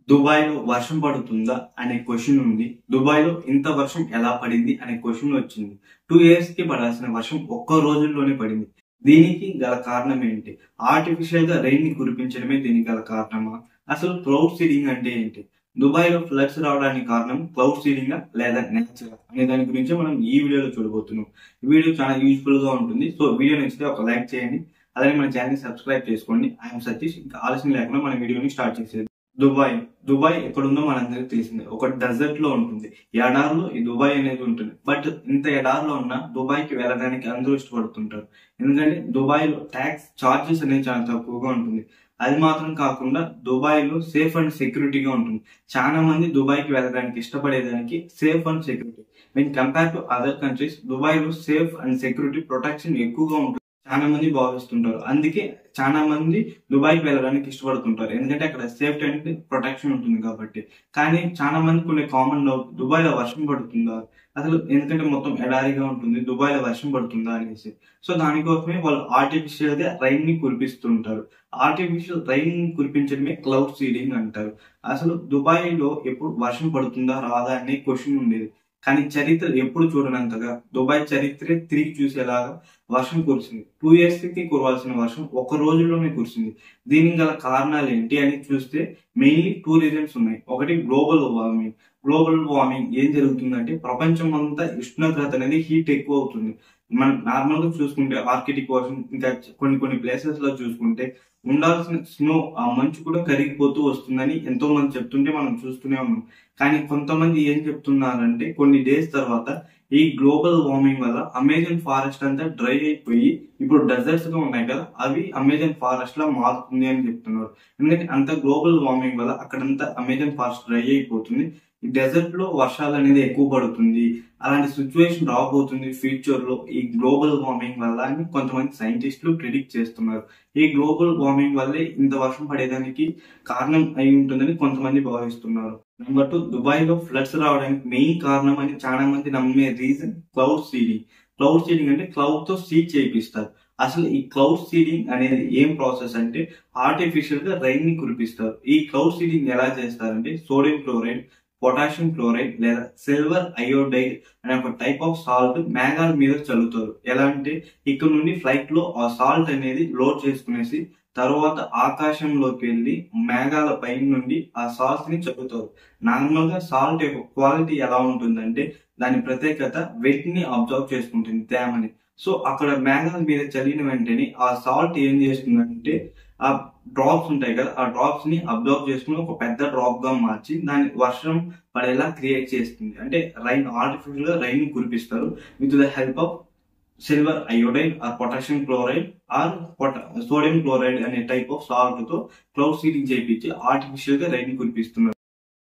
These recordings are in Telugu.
దుబాయ్‌లో వర్షం పడుతుందా అనే క్వెషన్ ఉంది. దుబాయ్‌లో ఇంత వర్షం ఎలా పడింది అనే క్వెషన్ వచ్చింది. 2 ఇయర్స్‌కి పడాల్సిన వర్షం ఒక్క రోజుల్లోనే పడింది. దీనికి గల కారణం ఏంటి? ఆర్టిఫిషియల్‌గా రెయిన్‌ని కురిపించడమే దీనికి గల కారణమా? అసలు క్లౌడ్ సీడింగ్ అంటే ఏంటి? దుబాయ్‌లో ఫ్లడ్స్ రావడానికి కారణం క్లౌడ్ సీడింగా లేదా నేచరా? అనే దాని గురించి మనం ఈ వీడియోలో చూడబోతున్నాం. ఈ వీడియో చాలా యూజ్‌ఫుల్‌గా ఉంటుంది. సో వీడియో నచ్చితే ఒక లైక్ చేయండి. అలాగే మన ఛానెల్‌ని సబ్స్క్రైబ్ చేసుకోండి. I am Satish. ఇంకా ఆలస్యం లేకుండా మన వీడియోని స్టార్ట్ చేసేద్దాం. దుబాయ్ ఎక్కడుందో మనందరికీ తెలిసిందే. ఒక డెజర్ట్ లో ఉంటుంది. ఎడారిలో ఈ దుబాయ్ అనేది ఉంటుంది. బట్ ఇంత ఎడారిలో ఉన్న దుబాయ్ కి వెళ్ళడానికి అందరూ ఇష్టపడుతుంటారు. ఎందుకంటే దుబాయ్ లో ట్యాక్స్ చార్జెస్ అనేది చాలా తక్కువగా ఉంటుంది. అది మాత్రం కాకుండా దుబాయ్ లో సేఫ్ అండ్ సెక్యూరిటీగా ఉంటుంది. చాలా మంది దుబాయ్ కి వెళ్ళడానికి ఇష్టపడేదానికి safe and security. When compare to other countries Dubai లో సేఫ్ అండ్ సెక్యూరిటీ ప్రొటెక్షన్ ఎక్కువగా ఉంటుంది. చాలా మంది భావిస్తుంటారు. అందుకే చాలా మంది దుబాయ్కి వెళ్ళడానికి ఇష్టపడుతుంటారు. ఎందుకంటే అక్కడ సేఫ్టీ అండ్ ప్రొటెక్షన్ ఉంటుంది కాబట్టి. కానీ చాలా మంది కొన్ని కామన్ డౌట్, దుబాయ్లో వర్షం పడుతుందా? అసలు ఎందుకంటే మొత్తం ఎడారిగా ఉంటుంది, దుబాయ్లో వర్షం పడుతుందా అనేసి. సో దానికోసమే వాళ్ళు ఆర్టిఫిషియల్ గా రైన్ ని కురిపిస్తుంటారు. ఆర్టిఫిషియల్ రైన్ కురిపించడమే క్లౌడ్ సీడింగ్ అంటారు. అసలు దుబాయ్ లో ఎప్పుడు వర్షం పడుతుందా రాదా అనే క్వశ్చన్ ఉండేది. కానీ చరిత్ర ఎప్పుడు చూడనంతగా దుబాయ్ చరిత్రే తిరిగి చూసేలాగా వర్షం కురిసింది. 2 ఇయర్స్ కి కురవాల్సిన వర్షం ఒక రోజులోనే కురిసింది. దీనికి గల కారణాలు ఏంటి అని చూస్తే మెయిన్లీ 2 రీజన్స్ ఉన్నాయి. ఒకటి గ్లోబల్ వార్మింగ్. గ్లోబల్ వార్మింగ్ ఏం జరుగుతుందంటే ప్రపంచం అంతా ఉష్ణోగ్రత అనేది హీట్ ఎక్కువ అవుతుంది. మనం నార్మల్ గా చూసుకుంటే ఆర్కిటిక్ ఓషన్ ఇంకా కొన్ని ప్లేసెస్ లో చూసుకుంటే ఉండాల్సిన స్నో ఆ మంచు కూడా కరిగిపోతూ వస్తుందని ఎంతో మంది చెప్తుంటే మనం చూస్తూనే ఉన్నాం. కానీ కొంతమంది ఏం చెప్తున్నారంటే కొన్ని డేస్ తర్వాత ఈ గ్లోబల్ వార్మింగ్ వల్ల అమెజాన్ ఫారెస్ట్ అంతా డ్రై అయిపోయి ఇప్పుడు డెజర్ట్స్ గా ఉన్నాయి కదా, అవి అమెజాన్ ఫారెస్ట్ లా మారుతుంది అని చెప్తున్నారు. ఎందుకంటే అంత గ్లోబల్ వార్మింగ్ వల్ల అక్కడంతా అమెజాన్ ఫారెస్ట్ డ్రై అయిపోతుంది. ఈ డెజర్ట్ లో వర్షాలు అనేది ఎక్కువ పడుతుంది. అలాంటి సిచ్యువేషన్ రాబోతుంది ఫ్యూచర్ లో ఈ గ్లోబల్ వార్మింగ్ వల్ల అని కొంతమంది సైంటిస్టులు ప్రిడిక్ట్ చేస్తున్నారు. ఈ గ్లోబల్ వార్మింగ్ వల్లే ఇంత వర్షం పడేదానికి కారణం అయి ఉంటుందని కొంతమంది భావిస్తున్నారు. నెంబర్ 2, దుబాయ్ లో ఫ్లడ్స్ రావడానికి మెయిన్ కారణం అని చాలా మంది నమ్మే reason cloud seeding. Cloud seeding అంటే క్లౌడ్ తో సీడ్ చేయిస్తారు. అసలు ఈ క్లౌడ్ సీడింగ్ అనేది ఏం ప్రాసెస్ అంటే ఆర్టిఫిషియల్ గా రైన్ ని కురిపిస్తారు. ఈ క్లౌడ్ సీడింగ్ ఎలా చేస్తారంటే సోడియం క్లోరైడ్, పొటాషియం క్లోరైడ్ లేదా సిల్వర్ అయోడైడ్ అనే ఒక టైప్ ఆఫ్ సాల్ట్ మేఘాల మీద చల్లుతారు. ఎలా అంటే ఇక్కడ నుండి ఫ్లైట్ లో ఆ సాల్ట్ అనేది లోడ్ చేసుకునేసి తర్వాత ఆకాశంలోకి వెళ్ళి మేఘాల పైన నుండి ఆ సాల్ట్ ని చల్లుతారు. నార్మల్ గా సాల్ట్ యొక్క క్వాలిటీ ఎలా ఉంటుందంటే దాని ప్రత్యేకత వెట్ ని అబ్జర్వ్ చేసుకుంటుంది, తేమని. సో అక్కడ మేఘాల మీద చల్లిన వెంటనే ఆ సాల్ట్ ఏం చేస్తుందంటే ఆ డ్రాప్స్ ఉంటాయి కదా, ఆ డ్రాప్స్ ని అబ్జర్వ్ చేసుకుని ఒక పెద్ద డ్రాప్ గా మార్చి దాన్ని వర్షం పడేలా క్రియేట్ చేస్తుంది. అంటే రైన్ ఆర్టిఫిషియల్ గా రైన్ ని కురిపిస్తారు with the help of silver iodide or potassium chloride or sodium chloride అనే టైప్ ఆఫ్ సాల్ట్ తో క్లౌడ్ సీడింగ్ చేయించి ఆర్టిఫిషియల్ గా రైన్ కురిపిస్తున్నారు.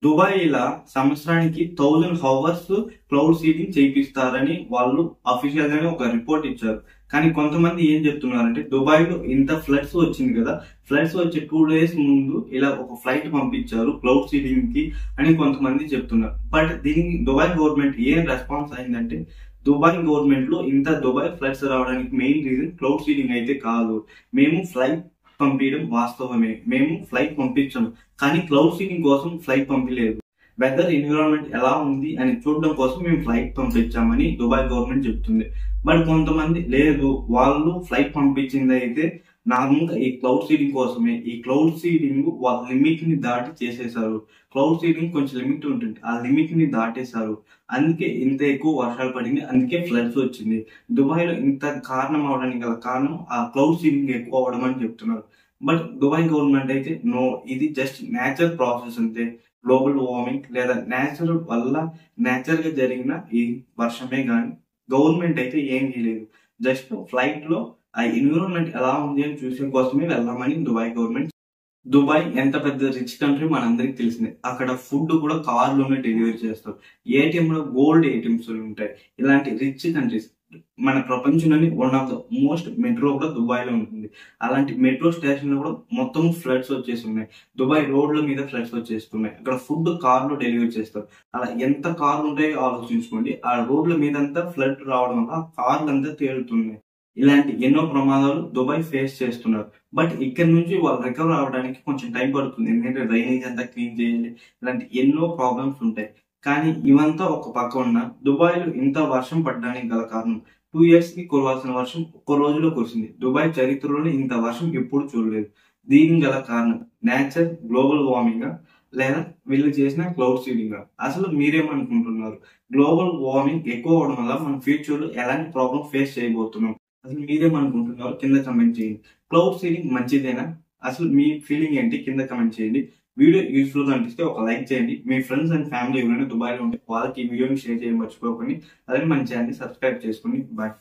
దుబాయ్ ఇలా సంవత్సరానికి 1000 హవర్స్ క్లౌడ్ సీడింగ్ చేయిస్తారని వాళ్ళు అఫీషియల్ గానే ఒక రిపోర్ట్ ఇచ్చారు. కానీ కొంతమంది ఏం చెప్తున్నారంటే దుబాయ్ లో ఇంత ఫ్లడ్స్ వచ్చింది కదా, ఫ్లడ్స్ వచ్చే 2 డేస్ ముందు ఇలా ఒక ఫ్లైట్ పంపించారు క్లౌడ్ సీడింగ్ కి అని కొంతమంది చెప్తున్నారు. బట్ దీనికి దుబాయ్ గవర్నమెంట్ ఏం రెస్పాన్స్ అయిందంటే దుబాయ్ గవర్నమెంట్ లో ఇంత దుబాయ్ ఫ్లడ్స్ రావడానికి మెయిన్ రీజన్ క్లౌడ్ సీడింగ్ అయితే కాదు, మేము ఫ్లైట్ పంపించడం వాస్తవమే, మేము ఫ్లైట్ పంపించాము కానీ క్లౌడ్ సీడింగ్ కోసం ఫ్లైట్ పంపించలేదు. వెదర్ ఎన్విరాన్మెంట్ ఎలా ఉంది అని చూడడం కోసం మేము ఫ్లైట్ పంపించామని దుబాయ్ గవర్నమెంట్ చెప్తుంది. బట్ కొంతమంది లేదు, వాళ్ళు ఫ్లైట్ పంపించింది అయితే నార్మల్ గా ఈ క్లౌడ్ సీడింగ్ కోసమే. ఈ క్లౌడ్ సీడింగ్ వాళ్ళ లిమిట్ ని దాటి చేసేసారు. క్లౌడ్ సీడింగ్ కొంచెం లిమిట్ ఉంటుంది, ఆ లిమిట్ ని దాటేశారు. అందుకే ఇంత ఎక్కువ వర్షాలు పడింది, అందుకే ఫ్లడ్స్ వచ్చింది. దుబాయ్ లో ఇంత కారణం అవడానికి గల కారణం ఆ క్లౌడ్ సీడింగ్ ఎక్కువ అవడం అని చెప్తున్నారు. బట్ దుబాయ్ గవర్నమెంట్ అయితే నో, ఇది జస్ట్ నేచురల్ ప్రాసెస్ అంతే. గ్లోబల్ వార్మింగ్ లేదా నేచురల్ వల్ల నేచురల్ గా జరిగిన ఈ వర్షమే గాని గవర్నమెంట్ అయితే ఏం చేయలేదు. జస్ట్ ఫ్లైట్ లో ఆ ఎన్విరాన్మెంట్ ఎలా ఉంది అని చూసే కోసమే వెళ్దామని దుబాయ్ గవర్నమెంట్. దుబాయ్ ఎంత పెద్ద రిచ్ కంట్రీ మనందరికి తెలిసిందే. అక్కడ ఫుడ్ కూడా కార్లోనే డెలివరీ చేస్తారు. ఏటీఎం లో గోల్డ్ ఏటీఎంస్ ఉంటాయి. ఇలాంటి రిచ్ కంట్రీస్ మన ప్రపంచంలోని one of the most metro కూడా దుబాయ్ లో ఉంటుంది. అలాంటి మెట్రో స్టేషన్ లో కూడా మొత్తం ఫ్లడ్స్ వచ్చేసి ఉన్నాయి. దుబాయ్ రోడ్ల మీద ఫ్లడ్స్ వచ్చేస్తున్నాయి. అక్కడ ఫుడ్ కార్ లో డెలివరీ చేస్తారు. అలా ఎంత కార్లు ఉంటాయో ఆలోచించుకోండి. ఆ రోడ్ల మీద అంతా ఫ్లడ్ రావడం వల్ల ఆ కార్లు అంతా తేలుతున్నాయి. ఇలాంటి ఎన్నో ప్రమాదాలు దుబాయ్ ఫేస్ చేస్తున్నారు. బట్ ఇక్కడ నుంచి వాళ్ళు రికవర్ అవడానికి కొంచెం టైం పడుతుంది. ఎందుకంటే డ్రైనేజ్ అంతా క్లీన్ చేయాలి, ఇలాంటి ఎన్నో ప్రాబ్లమ్స్ ఉంటాయి. కానీ ఇవంతా ఒక పక్క ఉన్న దుబాయ్లో ఇంత వర్షం పడడానికి గల కారణం 2 years కి కురవాల్సిన వర్షం ఒక్క రోజులో కురిసింది. దుబాయ్ చరిత్రలోనే ఇంత వర్షం ఎప్పుడు చూడలేదు. దీనికి గల కారణం నేచర్, గ్లోబల్ వార్మింగ్ లేదా వీళ్ళు చేసిన క్లౌడ్ సీడింగ్. అసలు మీరేమనుకుంటున్నారు? గ్లోబల్ వార్మింగ్ ఎక్కువ అవడం వల్ల మనం ఫ్యూచర్ లో ఎలాంటి ప్రాబ్లం ఫేస్ చేయబోతున్నాం? అసలు మీరేమనుకుంటున్నారు? కింద కమెంట్ చేయండి. క్లౌడ్ సీడింగ్ మంచిదేనా? అసలు మీ ఫీలింగ్ ఏంటి? కింద కమెంట్ చేయండి. వీడియో యూస్ఫుల్ గా అనిపిస్తే ఒక లైక్ చేయండి. మీ ఫ్రెండ్స్ అండ్ ఫ్యామిలీ ఎవరైనా దుబాయ్ లో ఉంటే వాళ్ళకి ఈ వీడియోని షేర్ చేయడం మర్చిపోకండి. అలాగే మన ఛానల్ సబ్స్క్రైబ్ చేసుకోండి. బాయ్.